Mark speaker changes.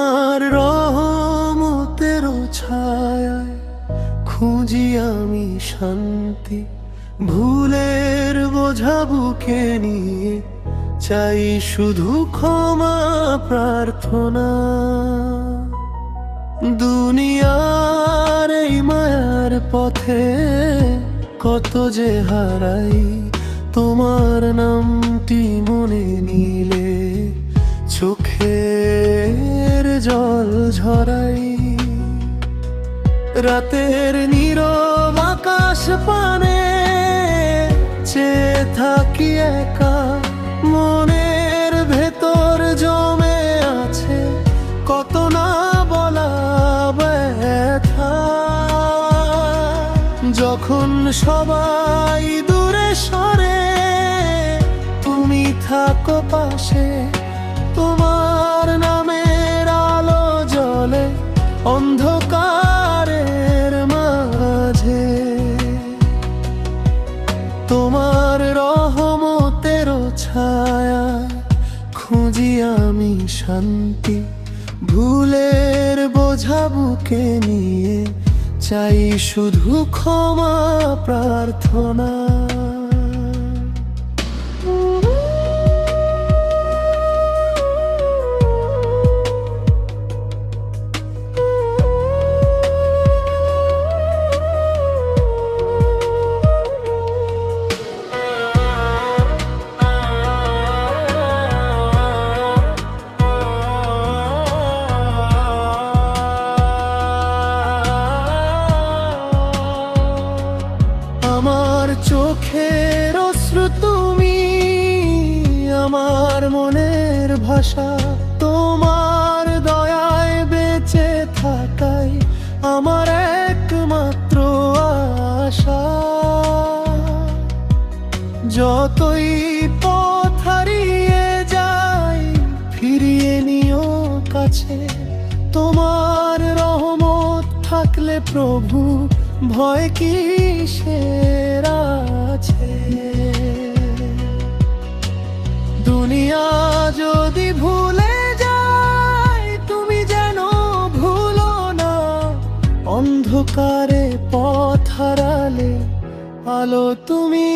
Speaker 1: তোমার রহমতের ছায়ায় খুঁজি আমি শান্তি, ভুলের বোঝা বুকে নিয়ে চাই শুধু ক্ষমা প্রার্থনা। দুনিয়ার এই মায়ার পথে কত যে হারাই, তোমার নামটি মনে নিলে চোখের জল ঝরাই। রাতের নীরব আকাশ পানে চেয়ে থাকি একা, মনের ভেতর জমে আছে কত না বলা ব্যথা। যখন সবাই দূরে সরে তুমি থাকো পাশে, তোমার নামের আলো জ্বলে অন্ধকারের মাঝে। তোমার রহমতের ছায়ায় খুঁজি আমি শান্তি, ভুলের বোঝা বুকে নিয়ে চাই শুধু ক্ষমা প্রার্থনা। আমার চোখের অশ্রু তুমি, আমার মনের ভাষা, তোমার দয়ায় বেঁচে থাকাই আমার একমাত্র আশা। যতই পথ হারিয়ে যাই ফিরিয়ে নিও কাছে, তোমার রহমত থাকলে প্রভু ভয় কিসের আছে। দুনিয়া যদি ভুলে যায় তুমি যেন ভুলো না, অন্ধকারে পথ হারালে আলো তুমি